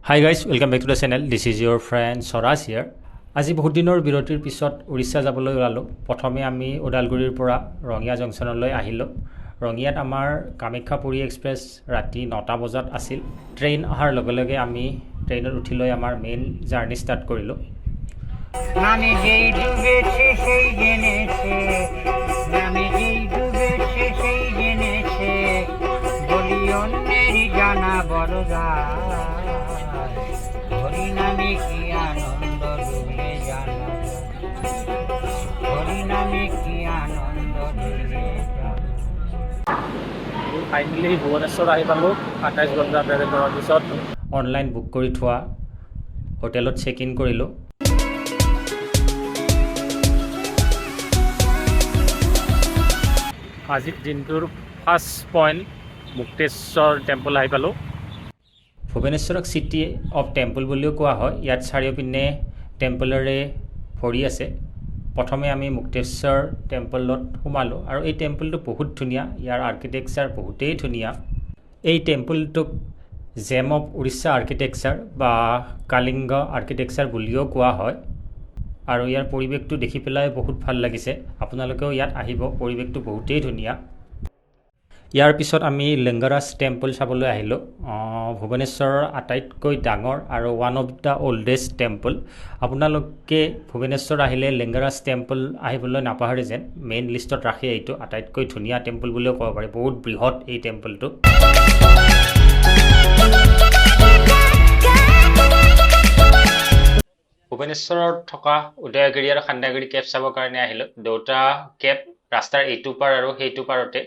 Hi guys, welcome back to the channel. This is your friend Swaraj here. আজি বহুত দিনৰ বিৰতিৰ পিছত উৰিষ্যা যাবলৈ ওলালো। প্ৰথমে আমি ওদালগুৰিৰ পৰা ৰঙিয়া জংচনলৈ আহিলো। ৰঙিয়াত আমাৰ কামাখ্যাপুৰী এক্সপ্ৰেছ ৰাতি 9টা বজাত আছিল। ট্ৰেইন অহাৰ লগে লগে আমি ট্ৰেইনত উঠি লৈ আমাৰ মেইন জাৰ্নি ষ্টাৰ্ট কৰিলো। নামে যেই ডুবেছে সেই জেনেছে, নামে যেই ডুবেছে সেই জেনেছে, বলি অন্যের জানা বড় যায়, হরি নামে কি আনন্দ ডুবলে জানা যায়, হরি নামে কি আনন্দ ডুবলে জানা। ফাইনেলি ভুৱনেশ্বৰ আহি পালোঁ 28 ঘণ্টা ট্ৰেভেল কৰাৰ পিছত। অনলাইন বুক কৰি থোৱা হোটেলত চেক ইন কৰিলোঁ। আজিৰ দিনটোৰ ফাৰ্ষ্ট পইণ্ট মুক্তেশ্বৰ টেম্পল আহি পালোঁ। ভুৱনেশ্বৰক চিটি অফ টেম্পল বুলিও কোৱা হয়। ইয়াত চাৰিওপিনে টেম্পলৰে ভৰি আছে। প্ৰথমে আমি মুক্তেশ্বৰ টেম্পলত সোমালোঁ আৰু এই টেম্পলটো বহুত ধুনীয়া। ইয়াৰ আৰ্কিটেকচাৰ বহুতেই ধুনীয়া। এই টেম্পলটোক জেম অফ উৰিষ্যা আৰ্কিটেকচাৰ বা কালিংগ আৰ্কিটেকচাৰ বুলিও কোৱা হয়। আৰু ইয়াৰ পৰিৱেশটো দেখি পেলাই বহুত ভাল লাগিছে। আপোনালোকেও ইয়াত আহিব, পৰিৱেশটো বহুতেই ধুনীয়া। ইয়াৰ পিছত আমি লিংগৰাজ টেম্পল চাবলৈ আহিলোঁ। ভুৱনেশ্বৰৰ আটাইতকৈ ডাঙৰ আৰু one of the oldest temple. আপোনালোকে ভুৱনেশ্বৰ আহিলে লিংগৰাজ টেম্পল আহিবলৈ নাপাহৰে যেন। মেইন লিষ্টত ৰাখি এইটো আটাইতকৈ ধুনীয়া টেম্পল বুলিও ক'ব পাৰি। বহুত বৃহৎ এই টেম্পলটো। ভুৱনেশ্বৰত থকা উদয়গিৰি আৰু খান্দাগিৰি কেব চাবৰ কাৰণে আহিলোঁ। দুটা কেব ৰাস্তাৰ এইটো পাৰ আৰু সেইটো পাৰতে।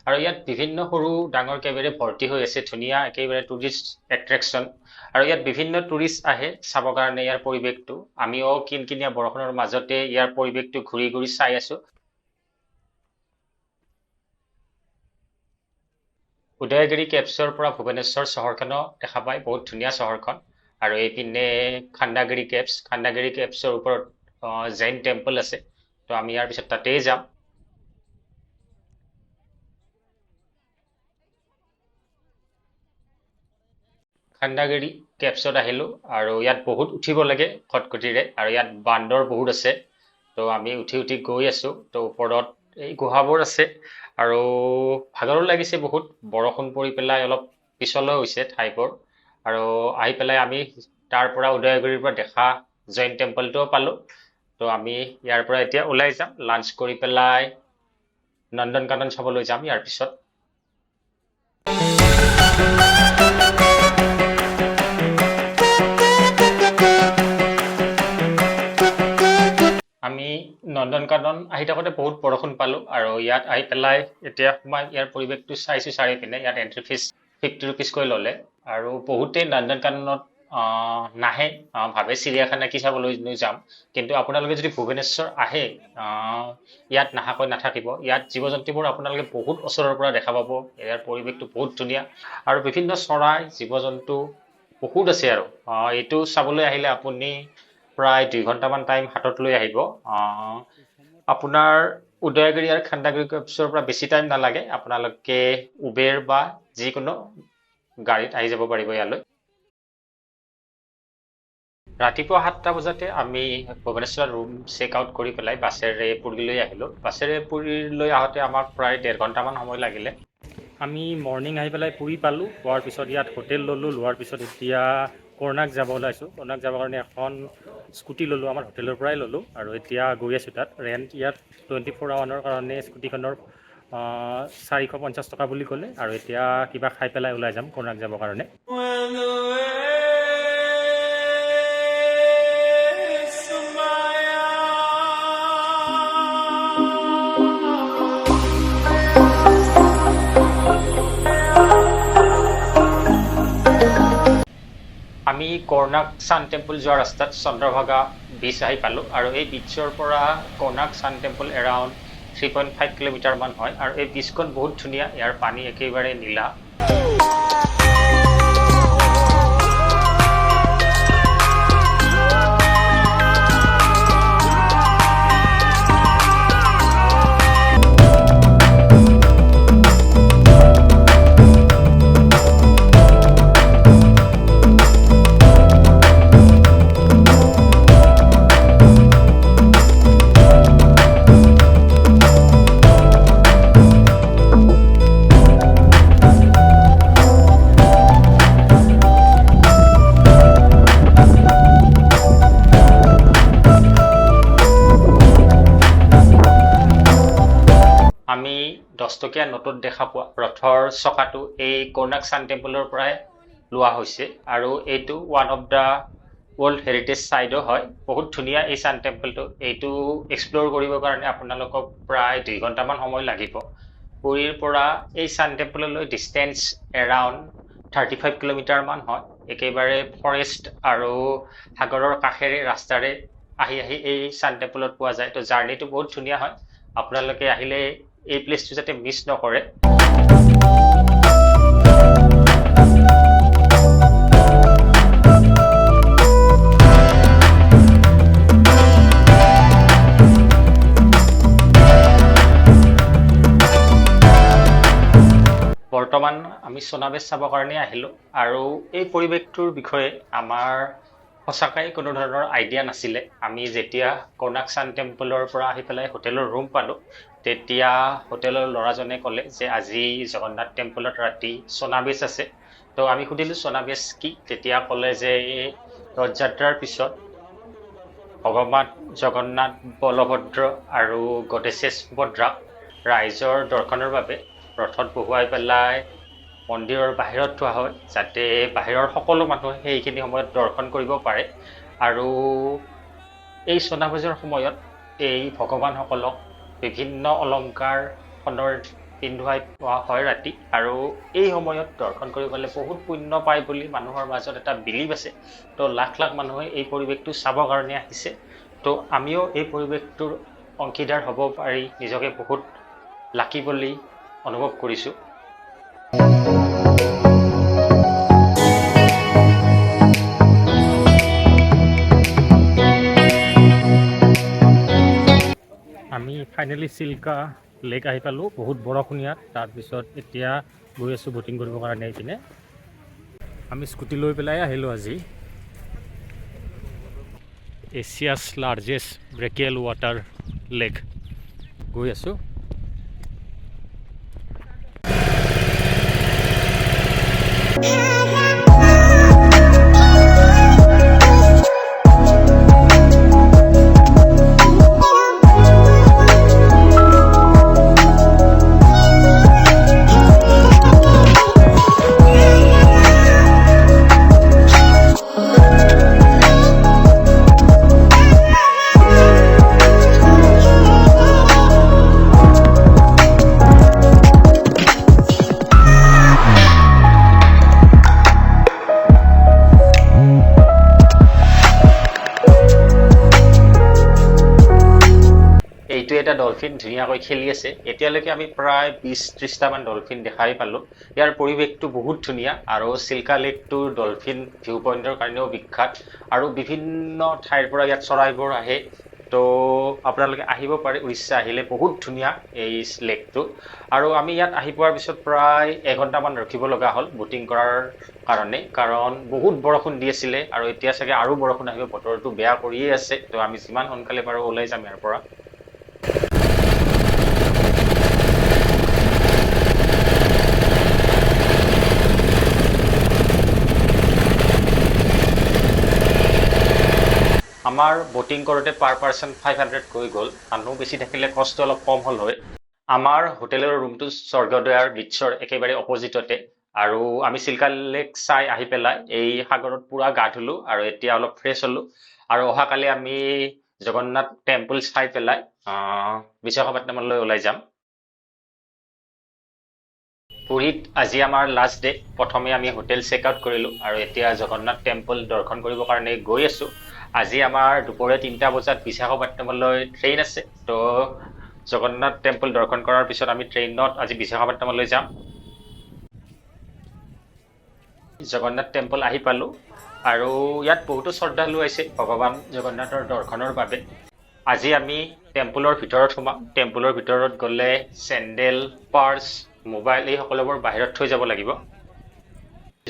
আৰু ইয়াত বিভিন্ন সৰু ডাঙৰ কেবেৰে ভৰ্তি হৈ আছে। ধুনীয়া একেবাৰে টুৰিষ্ট এট্ৰেকশ্যন। আৰু ইয়াত বিভিন্ন টুৰিষ্ট আহে চাবৰ কাৰণে ইয়াৰ পৰিৱেশটো। আমিও কিনকিনীয়া বৰষুণৰ মাজতে ইয়াৰ পৰিৱেশটো ঘূৰি ঘূৰি চাই আছোঁ। উদয়গিৰি কেবছৰ পৰা ভুৱনেশ্বৰ চহৰখনো দেখা পায়। বহুত ধুনীয়া চহৰখন। আৰু এইপিনে খান্দাগিৰি কেবছৰ ওপৰত জৈন টেম্পল আছে। তো আমি ইয়াৰ পিছত তাতেই যাম। খান্দাগিৰি কেবছত আহিলোঁ আৰু ইয়াত বহুত উঠিব লাগে খটখটিৰে। আৰু ইয়াত বান্দৰ বহুত আছে। তো আমি উঠি উঠি গৈ আছোঁ। তো ওপৰত এই গুহাবোৰ আছে আৰু ভাগৰো লাগিছে বহুত। বৰষুণ পৰি পেলাই অলপ পিছলৈ হৈছে ঠাইবোৰ। আৰু আহি পেলাই আমি তাৰ পৰা উদয়গিৰিৰ পৰা দেখা জৈন টেম্পলটোও পালোঁ। তো আমি ইয়াৰ পৰা এতিয়া ওলাই যাম। লাঞ্চ কৰি পেলাই নন্দন কানন চাবলৈ যাম ইয়াৰ পিছত। আমি নন্দন কানন আহি থাকোঁতে বহুত বৰষুণ পালোঁ। আৰু ইয়াত আহি পেলাই এতিয়া সোমাই ইয়াৰ পৰিৱেশটো চাইছোঁ চাৰিওপিনে। ইয়াত এণ্ট্ৰি ফিজ 50 ৰুপিজকৈ ল'লে। আৰু বহুতেই নন্দন কাননত নাহে, ভাবে চিৰিয়াখানা কি চাবলৈ যাম। কিন্তু আপোনালোকে যদি ভুৱনেশ্বৰ আহে, ইয়াত নাহাকৈ নাথাকিব। ইয়াত জীৱ জন্তুবোৰ আপোনালোকে বহুত ওচৰৰ পৰা দেখা পাব। ইয়াৰ পৰিৱেশটো বহুত ধুনীয়া। আৰু বিভিন্ন চৰাই জীৱ জন্তু বহুত আছে। আৰু এইটো চাবলৈ আহিলে আপুনি প্ৰায় 2 ঘণ্টামান টাইম হাতত লৈ আহিব। আপোনাৰ উদয়গিৰি আৰু খান্দাগিৰি কেবছৰ পৰা বেছি টাইম নালাগে। আপোনালোকে উবেৰ বা যিকোনো গাড়ীত আহি যাব পাৰিব ইয়ালৈ। ৰাতিপুৱা 7টা বজাতে আমি ভুৱনেশ্বৰত ৰুম চেক আউট কৰি পেলাই বাছেৰে পুৰীলৈ আহিলোঁ। বাছেৰে পুৰীলৈ আহোঁতে আমাক প্ৰায় 1.5 ঘণ্টামান সময় লাগিলে। আমি মৰ্ণিং আহি পেলাই পুৰী পালোঁ। পোৱাৰ পিছত ইয়াত হোটেল ল'লোঁ। লোৱাৰ পিছত এতিয়া কৰ্ণাক যাব ওলাইছোঁ। কৰ্ণাক যাবৰ কাৰণে এখন স্কুটি ল'লোঁ। আমাৰ হোটেলৰ পৰাই ল'লোঁ। আৰু এতিয়া গৈ আছোঁ তাত। ৰেণ্ট ইয়াত 24 আৱাৰৰ কাৰণে স্কুটিখনৰ 450 টকা বুলি ক'লে। আৰু এতিয়া কিবা খাই পেলাই ওলাই যাম কৰ্ণাক যাবৰ কাৰণে। আমি কৰ্ণাক ছান টেম্পল যোৱা ৰাস্তাত চন্দ্ৰভাগা বীচ আহি পালোঁ। আৰু এই বীচৰ পৰা কৰ্ণাক ছান টেম্পল এৰাউণ্ড 3.5 কিলোমিটাৰমান হয়। আৰু এই বীচখন বহুত ধুনীয়া। ইয়াৰ পানী একেবাৰে নীলা। 10 টকীয়া নোটত দেখা পোৱা ৰথৰ চকাটো এই কোনাৰ্ক ছান টেম্পলৰ পৰাই লোৱা হৈছে আৰু এইটো one of the world heritage চাইডো হয়। বহুত ধুনীয়া এই ছান টেম্পলটো। এইটো এক্সপ্ল'ৰ কৰিবৰ কাৰণে আপোনালোকক প্ৰায় 2 ঘণ্টামান সময় লাগিব। পুৰীৰ পৰা এই ছান টেম্পললৈ ডিষ্টেঞ্চ এৰাউণ্ড 35 কিলোমিটাৰমান হয়। একেবাৰে ফৰেষ্ট আৰু সাগৰৰ কাষেৰে ৰাস্তাৰে আহি এই ছান টেম্পলত পোৱা যায়। তো জাৰ্ণিটো বহুত ধুনীয়া হয়। আপোনালোকে আহিলে এই প্লেচটো যাতে মিছ নকৰে। বৰ্তমান আমি সোণাবেশ চাবৰ কাৰণে আহিলোঁ আৰু এই পৰিৱেশটোৰ বিষয়ে আমাৰ সঁচাকৈ কোনো ধৰণৰ আইডিয়া নাছিলে। আমি যেতিয়া কোনাৰ্ক ছান টেম্পলৰ পৰা আহি পেলাই হোটেলৰ ৰুম পালোঁ, তেতিয়া হোটেলৰ ল'ৰাজনে ক'লে যে আজি জগন্নাথ টেম্পলত ৰাতি সোণাবেশ আছে। তো আমি সুধিলোঁ সোণাবেশ কি? তেতিয়া ক'লে যে এই ৰথযাত্ৰাৰ পিছত ভগৱান জগন্নাথ, বলভদ্ৰ আৰু গডেছেছ সুভদ্ৰাক ৰাইজৰ দৰ্শনৰ বাবে ৰথত বহুৱাই পেলাই মন্দিৰৰ বাহিৰত থোৱা হয়, যাতে বাহিৰৰ সকলো মানুহে সেইখিনি সময়ত দৰ্শন কৰিব পাৰে। আৰু এই সোণাবেশৰ সময়ত এই ভগৱানসকলক বিভিন্ন অলংকাৰ সোণৰ পিন্ধুৱাই পোৱা হয় ৰাতি, আৰু এই সময়ত দৰ্শন কৰিবলৈ বহুত পুণ্য পায় বুলি মানুহৰ মাজত এটা বিলিভ আছে। তো লাখ লাখ মানুহে এই পৰিৱেশটো চাবৰ কাৰণে আহিছে। তো আমিও এই পৰিৱেশটোৰ অংশীদাৰ হ'ব পাৰি নিজকে বহুত লাকি বুলি অনুভৱ কৰিছোঁ। আমি ফাইনেলি চিল্কা লেক আহি পালোঁ। বহুত বৰষুণ ইয়াত। তাৰপিছত এতিয়া গৈ আছোঁ ব'টিং কৰিবৰ কাৰণে এইপিনে। আমি স্কুটি লৈ পেলাই আহিলোঁ আজি। এছিয়াছ লাৰ্জেষ্ট ব্ৰেকিয়েল ৱাটাৰ লেক গৈ আছোঁ। এইটো এটা ডলফিন ধুনীয়াকৈ খেলি আছে। এতিয়ালৈকে আমি প্ৰায় 20-30টামান ডলফিন দেখাই পালোঁ। ইয়াৰ পৰিৱেশটো বহুত ধুনীয়া আৰু চিল্কা লেকটো ডলফিন ভিউ পইণ্টৰ কাৰণেও বিখ্যাত আৰু বিভিন্ন ঠাইৰ পৰা ইয়াত চৰাইবোৰ আহে। তো আপোনালোকে আহিব পাৰে, উৰিষ্যা আহিলে বহুত ধুনীয়া এই লেকটো। আৰু আমি ইয়াত আহি পোৱাৰ পিছত প্ৰায় 1 ঘণ্টামান ৰখিব লগা হ'ল ব'টিং কৰাৰ কাৰণে, কাৰণ বহুত বৰষুণ দি আছিলে আৰু এতিয়া চাগে আৰু বৰষুণ আহিব। বতৰটো বেয়া কৰিয়ে আছে। তো আমি যিমান সোনকালে পাৰোঁ ওলাই যাম ইয়াৰ পৰা। আমাৰ ব'টিং কৰোঁতে পাৰ পাৰ্চন 500 হৈ গ'ল। মানুহ বেছি থাকিলে কষ্ট অলপ কম হ'ল হয়। আমাৰ হোটেলৰ ৰুমটো স্বৰ্গদ্বাৰ বিচৰ একেবাৰে অপজিটতে, আৰু আমি চিল্কা লেক চাই আহি পেলাই এই সাগৰত পূৰা গা ধুলোঁ আৰু এতিয়া অলপ ফ্ৰেছ হ'লোঁ। আৰু অহাকালি আমি জগন্নাথ টেম্পল চাই পেলাই বিশাখাপট্টনমলৈ ওলাই যাম। পুৰীত আজি আমাৰ লাষ্ট ডে। প্ৰথমে আমি হোটেল চেক আউট কৰিলোঁ আৰু এতিয়া জগন্নাথ টেম্পল দৰ্শন কৰিবৰ কাৰণে গৈ আছোঁ। আজি আমাৰ দুপৰীয়া 3টা বজাত বিশাখাপট্টনমলৈ ট্ৰেইন আছে। তো জগন্নাথ টেম্পল দৰ্শন কৰাৰ পিছত আমি ট্ৰেইনত আজি বিশাখাপট্টনমলৈ যাম। জগন্নাথ টেম্পল আহি পালোঁ আৰু ইয়াত বহুতো শ্ৰদ্ধালু আহিছে ভগৱান জগন্নাথৰ দৰ্শনৰ বাবে। আজি আমি টেম্পলৰ ভিতৰত সোমাম। টেম্পলৰ ভিতৰত গ'লে চেণ্ডেল, পাৰ্চ, মোবাইল এই সকলোবোৰ বাহিৰত থৈ যাব লাগিব।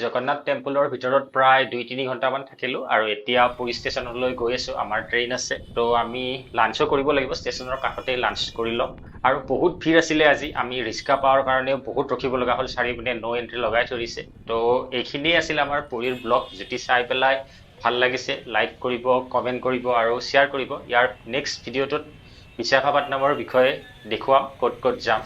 জগন্নাথ টেম্পলৰ ভিতৰত প্ৰায় 2-3 ঘণ্টামান থাকিলোঁ আৰু এতিয়া পুৰী ষ্টেচনলৈ গৈ আছোঁ। আমাৰ ট্ৰেইন আছে। তো আমি লাঞ্চো কৰিব লাগিব। ষ্টেচনৰ কাষতেই লাঞ্চ কৰি ল'ম। আৰু বহুত ভিৰ আছিলে আজি। আমি ৰিক্সা পাৱাৰ কাৰণেও বহুত ৰখিব লগা হ'ল। চাৰিপিনে ন' এণ্ট্ৰি লগাই থৈ দিছে। তো এইখিনিয়ে আছিল আমাৰ পুৰীৰ ব্লগ। যদি চাই পেলাই ভাল লাগিছে লাইক কৰিব, কমেণ্ট কৰিব আৰু শ্বেয়াৰ কৰিব। ইয়াৰ নেক্সট ভিডিঅ'টোত বিশাখাপট্টনমৰ বিষয়ে দেখুৱাম, ক'ত ক'ত যাম।